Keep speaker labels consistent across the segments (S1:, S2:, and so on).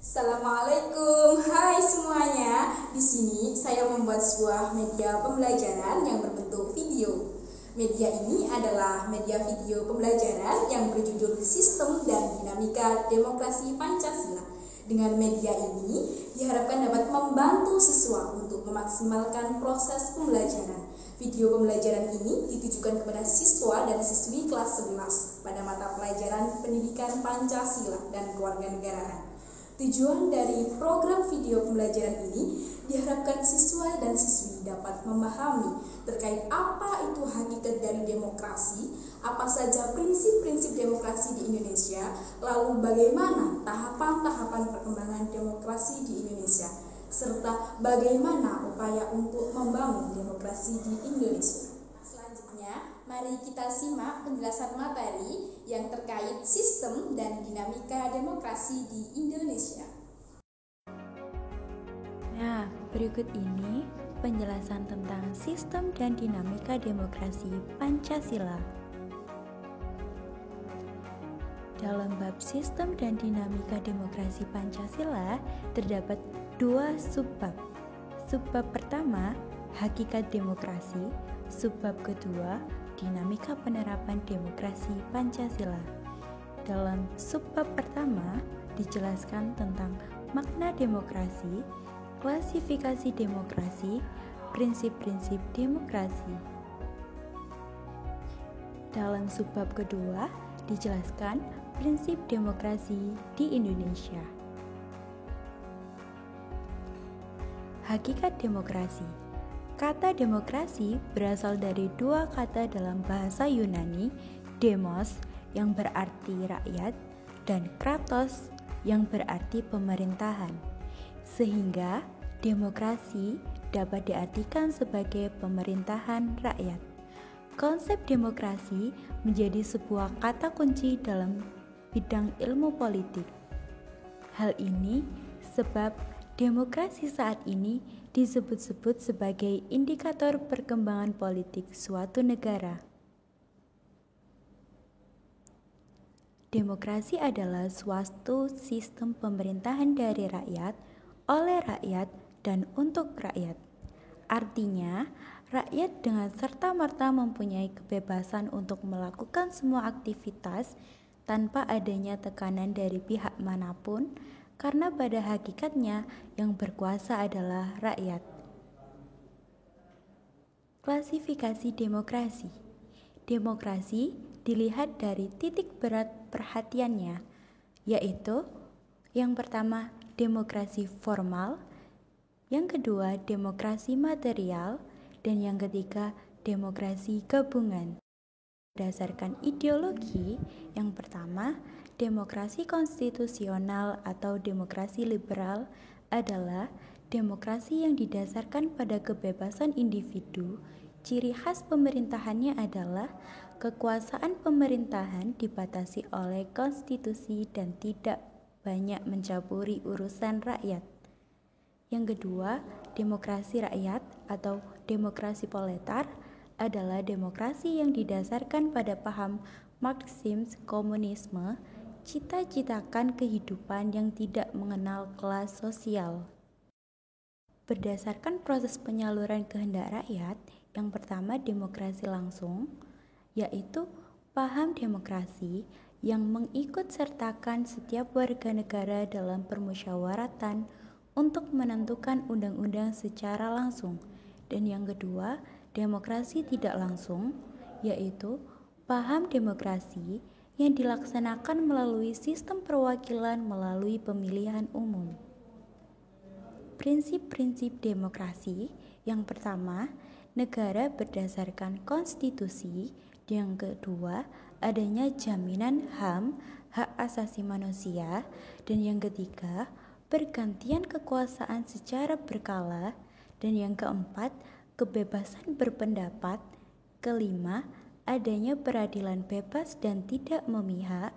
S1: Assalamualaikum, hai semuanya. Di sini saya membuat sebuah media pembelajaran yang berbentuk video. Media ini adalah media video pembelajaran yang berjudul Sistem dan Dinamika Demokrasi Pancasila. Dengan media ini diharapkan dapat membantu siswa untuk memaksimalkan proses pembelajaran. Video pembelajaran ini ditujukan kepada siswa dan siswi kelas 11 pada mata pelajaran Pendidikan Pancasila dan Kewarganegaraan. Tujuan dari program video pembelajaran ini diharapkan siswa dan siswi dapat memahami terkait apa itu hakikat dari demokrasi, apa saja prinsip-prinsip demokrasi di Indonesia, lalu bagaimana tahapan-tahapan perkembangan demokrasi di Indonesia, serta bagaimana upaya untuk membangun demokrasi di Indonesia. Selanjutnya, mari kita simak penjelasan materi yang terkait sistem dan dinamika demokrasi di Indonesia.
S2: Nah, berikut ini penjelasan tentang sistem dan dinamika demokrasi Pancasila. Dalam bab sistem dan dinamika demokrasi Pancasila terdapat dua subbab. Subbab pertama, hakikat demokrasi. Subbab kedua, dinamika penerapan demokrasi Pancasila. Dalam subbab pertama dijelaskan tentang makna demokrasi, klasifikasi demokrasi, prinsip-prinsip demokrasi. Dalam subbab kedua dijelaskan prinsip demokrasi di Indonesia. Hakikat demokrasi. Kata demokrasi berasal dari dua kata dalam bahasa Yunani, demos yang berarti rakyat dan kratos yang berarti pemerintahan. Sehingga demokrasi dapat diartikan sebagai pemerintahan rakyat. Konsep demokrasi menjadi sebuah kata kunci dalam bidang ilmu politik. Hal ini sebab demokrasi saat ini disebut-sebut sebagai indikator perkembangan politik suatu negara. Demokrasi adalah suatu sistem pemerintahan dari rakyat, oleh rakyat, dan untuk rakyat. Artinya, rakyat dengan serta-merta mempunyai kebebasan untuk melakukan semua aktivitas tanpa adanya tekanan dari pihak manapun, karena pada hakikatnya yang berkuasa adalah rakyat. Klasifikasi demokrasi. Demokrasi dilihat dari titik berat perhatiannya, yaitu yang pertama demokrasi formal, yang kedua demokrasi material, dan yang ketiga demokrasi gabungan. Berdasarkan ideologi, yang pertama, demokrasi konstitusional atau demokrasi liberal adalah demokrasi yang didasarkan pada kebebasan individu. Ciri khas pemerintahannya adalah kekuasaan pemerintahan dibatasi oleh konstitusi dan tidak banyak mencampuri urusan rakyat. Yang kedua, demokrasi rakyat atau demokrasi proletar adalah demokrasi yang didasarkan pada paham Marxisme komunisme, cita-citakan kehidupan yang tidak mengenal kelas sosial. Berdasarkan proses penyaluran kehendak rakyat, yang pertama demokrasi langsung, yaitu paham demokrasi yang mengikut sertakan setiap warga negara dalam permusyawaratan untuk menentukan undang-undang secara langsung. Dan yang kedua, demokrasi tidak langsung, yaitu paham demokrasi yang dilaksanakan melalui sistem perwakilan melalui pemilihan umum. Prinsip-prinsip demokrasi. Yang pertama, negara berdasarkan konstitusi. Yang kedua, adanya jaminan HAM, hak asasi manusia. Dan yang ketiga, pergantian kekuasaan secara berkala. Dan yang keempat, kebebasan berpendapat. Kelima, adanya peradilan bebas dan tidak memihak.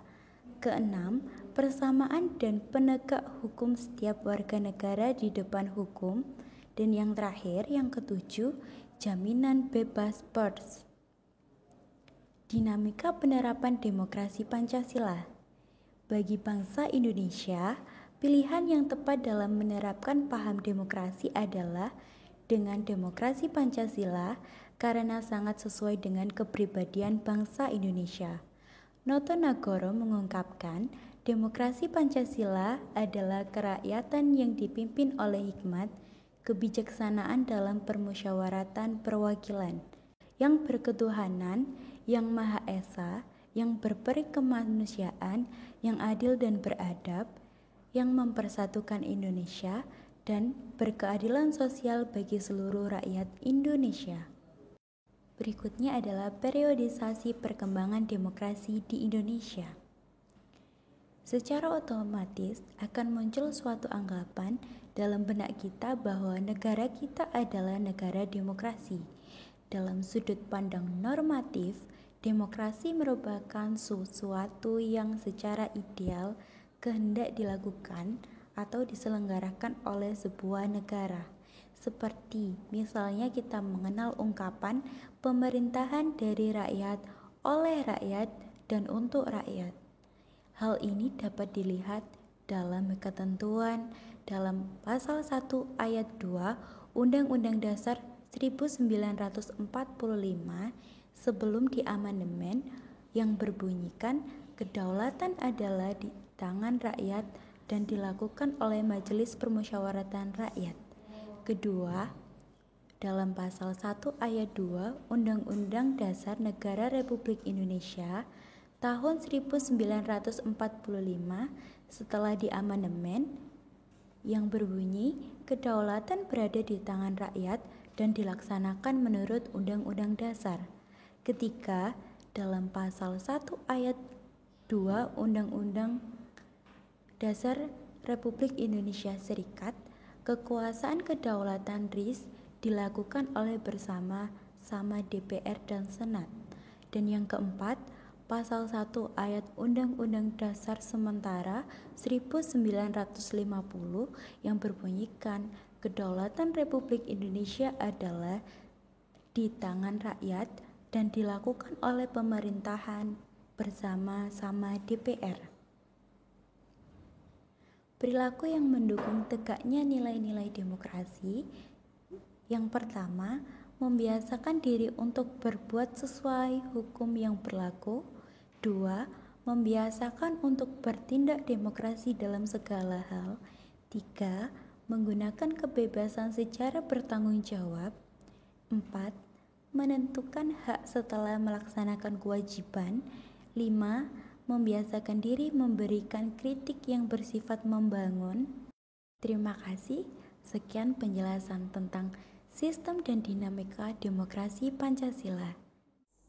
S2: Keenam, persamaan dan penegak hukum setiap warga negara di depan hukum. Dan yang terakhir, yang ketujuh, jaminan bebas pers. Dinamika penerapan demokrasi Pancasila. Bagi bangsa Indonesia, Pilihan yang tepat dalam menerapkan paham demokrasi adalah dengan demokrasi Pancasila karena sangat sesuai dengan kepribadian bangsa Indonesia. Noto Nagoro mengungkapkan, demokrasi Pancasila adalah kerakyatan yang dipimpin oleh hikmat, kebijaksanaan dalam permusyawaratan perwakilan, yang berketuhanan, yang Maha Esa, yang berperi kemanusiaan, yang adil dan beradab, yang mempersatukan Indonesia, dan berkeadilan sosial bagi seluruh rakyat Indonesia. Berikutnya adalah periodisasi perkembangan demokrasi di Indonesia. Secara otomatis akan muncul suatu anggapan dalam benak kita bahwa negara kita adalah negara demokrasi. Dalam sudut pandang normatif, demokrasi merupakan sesuatu yang secara ideal kehendak dilakukan atau diselenggarakan oleh sebuah negara. Seperti misalnya kita mengenal ungkapan pemerintahan dari rakyat, oleh rakyat, dan untuk rakyat. Hal ini dapat dilihat dalam ketentuan dalam pasal 1 ayat 2 Undang-Undang Dasar 1945 sebelum diamandemen yang berbunyikan kedaulatan adalah di tangan rakyat dan dilakukan oleh Majelis Permusyawaratan Rakyat. Kedua, dalam pasal 1 ayat 2 Undang-Undang Dasar Negara Republik Indonesia tahun 1945 setelah diamandemen yang berbunyi kedaulatan berada di tangan rakyat dan dilaksanakan menurut Undang-Undang Dasar. Ketiga, dalam pasal 1 ayat 2 Undang-Undang Dasar Republik Indonesia Serikat, kekuasaan kedaulatan RIS dilakukan oleh bersama-sama DPR dan Senat. Dan yang keempat, pasal 1 ayat Undang-Undang Dasar Sementara 1950 yang berbunyikan kedaulatan Republik Indonesia adalah di tangan rakyat dan dilakukan oleh pemerintahan bersama-sama DPR. Perilaku yang mendukung tegaknya nilai-nilai demokrasi. Yang pertama, membiasakan diri untuk berbuat sesuai hukum yang berlaku. 2. Membiasakan untuk bertindak demokrasi dalam segala hal. 3. Menggunakan kebebasan secara bertanggung jawab. 4. Menentukan hak setelah melaksanakan kewajiban. 5. Membiasakan diri memberikan kritik yang bersifat membangun. Terima kasih. Sekian penjelasan tentang sistem dan dinamika demokrasi Pancasila.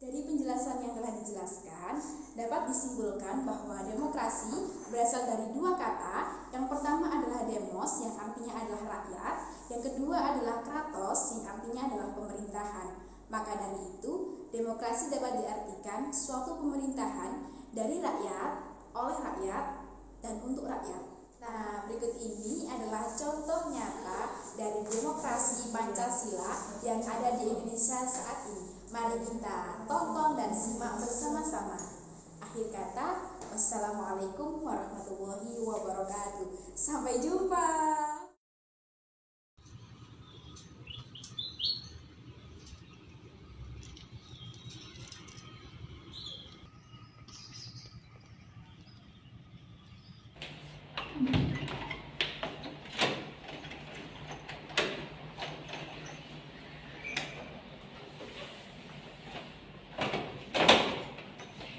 S1: Dari penjelasan yang telah dijelaskan, dapat disimpulkan bahwa demokrasi berasal dari dua kata. Yang pertama adalah demos, yang artinya adalah rakyat. Yang kedua adalah kratos, yang artinya adalah pemerintahan. Maka dari itu, demokrasi dapat diartikan suatu pemerintahan dari rakyat, oleh rakyat, dan untuk rakyat. Nah, berikut ini adalah contoh nyata dari demokrasi Pancasila yang ada di Indonesia saat ini. Mari kita tonton dan simak bersama-sama. Akhir kata, wassalamualaikum warahmatullahi wabarakatuh. Sampai jumpa.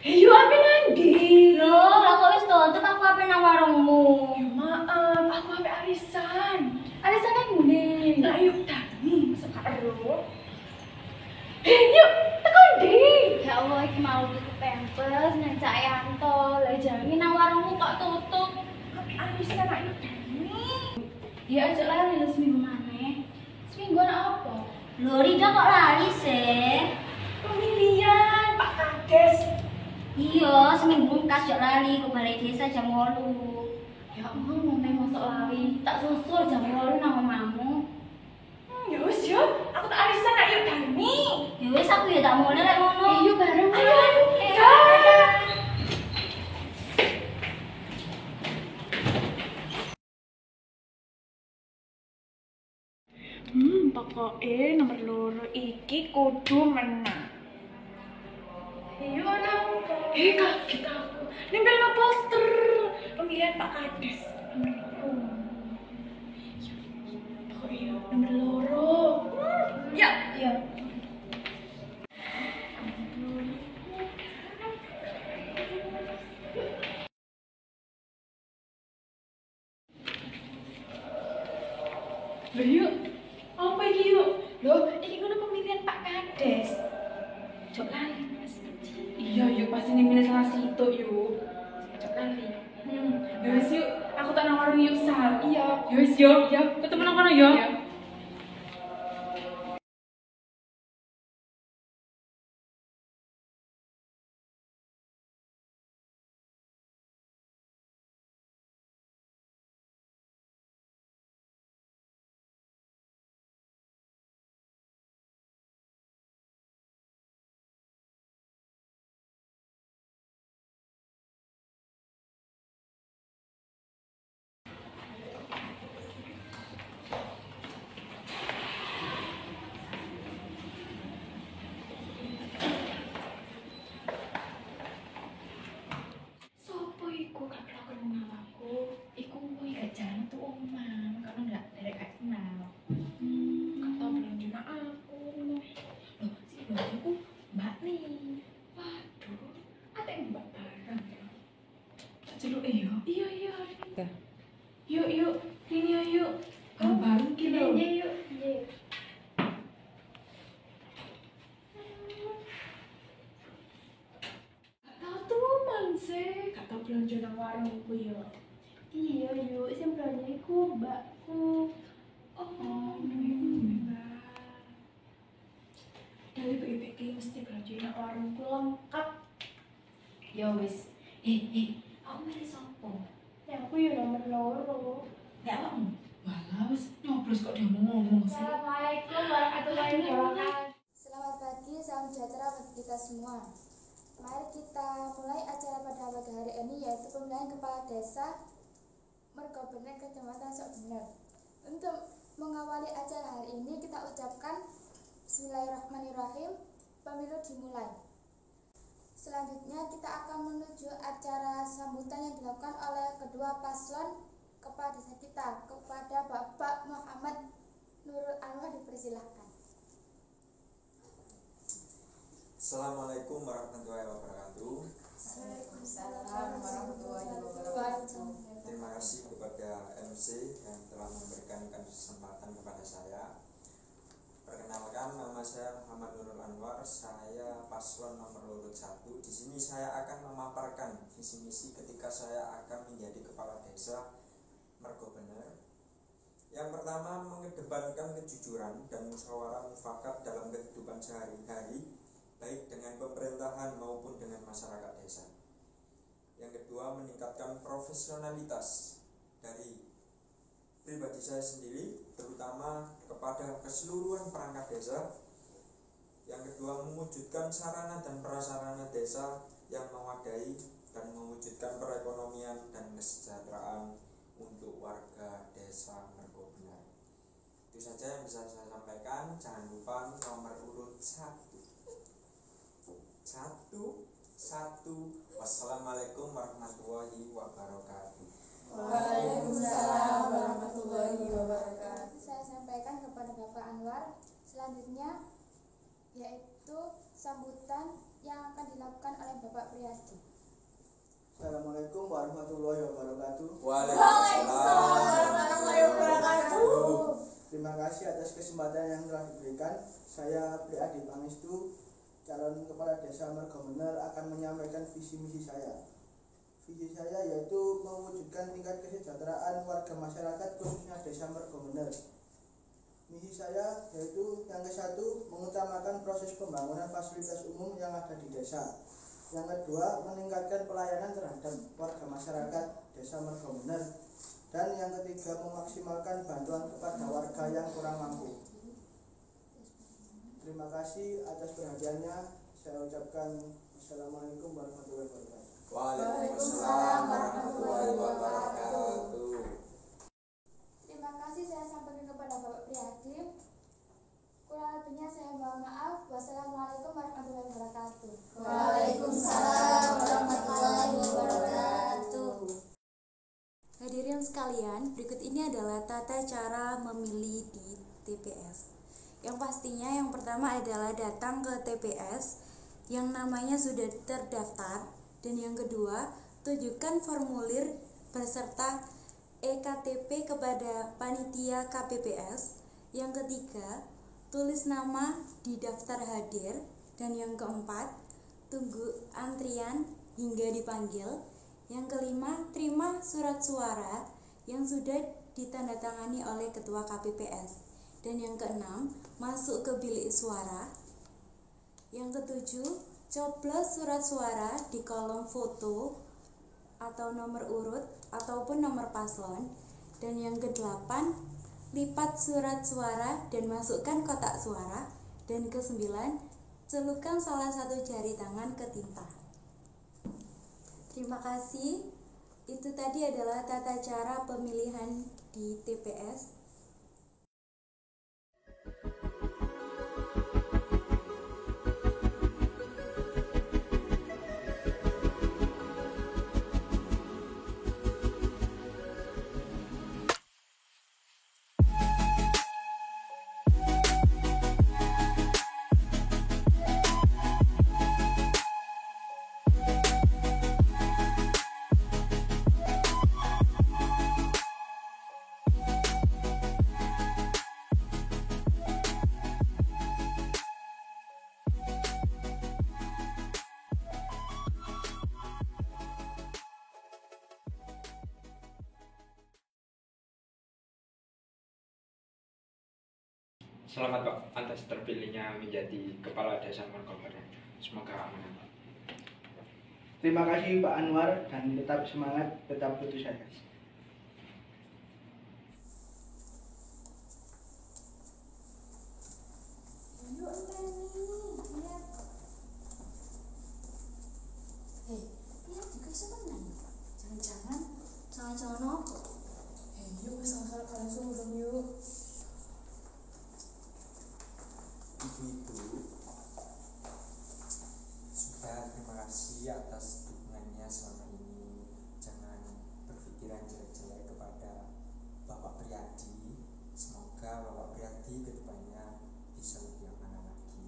S3: Yo apa nanti?
S4: Loh, aku wis tutup aku ape nang warungmu.
S3: Ya maaf, aku ambil arisan.
S4: Alasan nang ndi?
S3: Lah yuk Dani, masuk karo. Yuk, tekan di.
S4: Ya Allah, iki mau tuku pampers nang Cak Yanto. Lah jane nang warungmu kok tutup.
S3: Ambil arisan ayo Dani.
S4: Ya aja lali lu seminggu maneh.
S3: Seminggu anak apa?
S4: Lho, Rida kok lali sih?
S3: Pemilihan Pak Kades.
S4: Iya, seminggu kas jok lali ke balai desa jam 8.
S3: Ya ampun, mau masuk lari.
S4: Tak susul jam 8 nang omamu.
S3: Ya wis yo, aku tak arisan ayo Dani.
S4: Ya wis aku ya tak mulai lek ngono.
S3: Ayo bareng. Ayo.
S4: Dadah.
S3: Pokoknya nomor loro iki kudu menang. Iya nang. Kaget aku. Nempel no poster pemilihan Pak Kades. Nomor loro. Pokoknya nomor loro. Ya. Loh yuk, apa iki yuk? Loh, iki ngono pemilihan Pak Kades. Cok lali Mas. Iya yuk, pasti nih milih salah situ yuk. Cok lali. Ya wis yuk, aku tak nang warung yuk Sal. Iya. Ya wis yuk, ketemu nang kono yuk. Sopo iku gak pernah kenal aku. Iku kuwi gak jalan tuh omah, karena gak derek gak kenal. Gak tau belum juga aku. Loh, si Mbak iku Mbak nih. Waduh, ada yang Mbak bareng ya. Tak celuk iya. Iya. Yuk, ini yuk. Bareng ki lho.
S4: Iya.
S3: Gak tau tuh manse, gak tau belanja nang warungku ya.
S4: Iya yuk, sing belanja iku mbakku.
S3: Oh, Mbak. Dari PPK mesti belanja nang warungku lengkap. Ya wis. Aku milih sopo?
S4: Ya aku ya nomor loro.
S3: Ya kamu. Walah, wis nyoblos kok dia mau ngomong sih.
S4: Assalamualaikum warahmatullahi wabarakatuh.
S5: Selamat pagi, salam sejahtera bagi kita semua. Mari kita mulai acara pada pagi hari ini, yaitu pemilihan kepala desa Mergobener Kecamatan Sokbener. Untuk mengawali acara hari ini, kita ucapkan Bismillahirrahmanirrahim. Pemilu dimulai. Selanjutnya kita akan menuju acara sambutan yang dilakukan oleh kedua paslon kepala desa kita. Kepada Bapak Muhammad Nurul Anwar dipersilahkan.
S6: Assalamualaikum warahmatullahi wabarakatuh.
S5: Waalaikumsalam warahmatullahi wabarakatuh.
S6: Terima kasih kepada MC yang telah memberikan kesempatan kepada saya. Perkenalkan, nama saya Muhammad Nurul Anwar. Saya paslon nomor urut 1. Di sini saya akan memaparkan visi misi ketika saya akan menjadi kepala desa Mergobener. Yang pertama, mengedepankan kejujuran dan musyawarah mufakat dalam kehidupan sehari-hari, baik dengan pemerintahan maupun dengan masyarakat desa. Yang kedua, meningkatkan profesionalitas dari pribadi saya sendiri, terutama kepada keseluruhan perangkat desa. Yang kedua, mewujudkan sarana dan prasarana desa yang memadai dan mewujudkan perekonomian dan kesejahteraan untuk warga desa Mergobener. Itu saja yang bisa saya sampaikan. Jangan lupa nomor urut 1. Wassalamualaikum warahmatullahi wabarakatuh.
S1: Waalaikumsalam warahmatullahi wabarakatuh.
S5: Saya sampaikan kepada Bapak Anwar. Selanjutnya yaitu sambutan yang akan dilakukan oleh Bapak Priyadi.
S7: Assalamualaikum warahmatullahi wabarakatuh.
S6: Waalaikumsalam warahmatullahi wabarakatuh.
S7: Terima kasih atas kesempatan yang telah diberikan. Saya Priyadi Pangestu, calon kepala desa Mergobener, akan menyampaikan visi misi saya. Visi saya yaitu mewujudkan tingkat kesejahteraan warga masyarakat khususnya desa Mergobener. Misi saya yaitu yang ke-1, mengutamakan proses pembangunan fasilitas umum yang ada di desa. Yang kedua, meningkatkan pelayanan terhadap warga masyarakat desa Mergobener. Dan yang ketiga, memaksimalkan bantuan kepada warga yang kurang mampu. Terima kasih atas perhatiannya. Saya ucapkan Assalamualaikum warahmatullahi wabarakatuh.
S6: Waalaikumsalam warahmatullahi wabarakatuh.
S5: Terima kasih saya sampaikan kepada Bapak Priyadi.
S2: sekalian, berikut ini adalah tata cara memilih di TPS. Yang pastinya yang pertama adalah datang ke TPS yang namanya sudah terdaftar, dan yang kedua, tunjukkan formulir beserta EKTP kepada panitia KPPS. Yang ketiga, tulis nama di daftar hadir, dan yang keempat, tunggu antrian hingga dipanggil. Yang kelima, terima surat suara yang sudah ditandatangani oleh ketua KPPS. Dan yang keenam, masuk ke bilik suara. Yang ketujuh, coblos surat suara di kolom foto atau nomor urut ataupun nomor paslon. Dan yang kedelapan, lipat surat suara dan masukkan kotak suara. Dan kesembilan, celupkan salah satu jari tangan ke tinta. Terima kasih. Itu tadi adalah tata cara pemilihan di TPS.
S6: Selamat Pak atas terpilihnya menjadi Kepala Desa Mergomenen. Semoga aman Pak.
S7: Terima kasih Pak Anwar, dan tetap semangat, tetap putus asa.
S1: Yuk lihat. Lihat juga seneng. Jangan apa? Yuk salah kalian semua dong yuk.
S6: Ibu-ibu, sudah terima kasih atas dukungannya selama ini. Jangan berpikiran jelek-jelek kepada Bapak Priyadi. Semoga Bapak Priyadi kedepannya bisa lebih amanah lagi.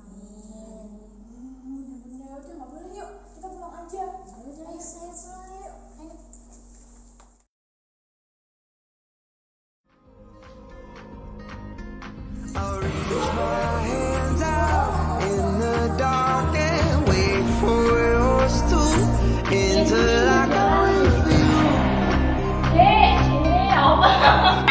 S1: Amin. Udah nggak boleh, yuk kita pulang aja. Ayo saya pulang yuk. Ayo.
S8: I'll reach my hands out in the dark and wait for yours to interlock with you.
S4: Apa?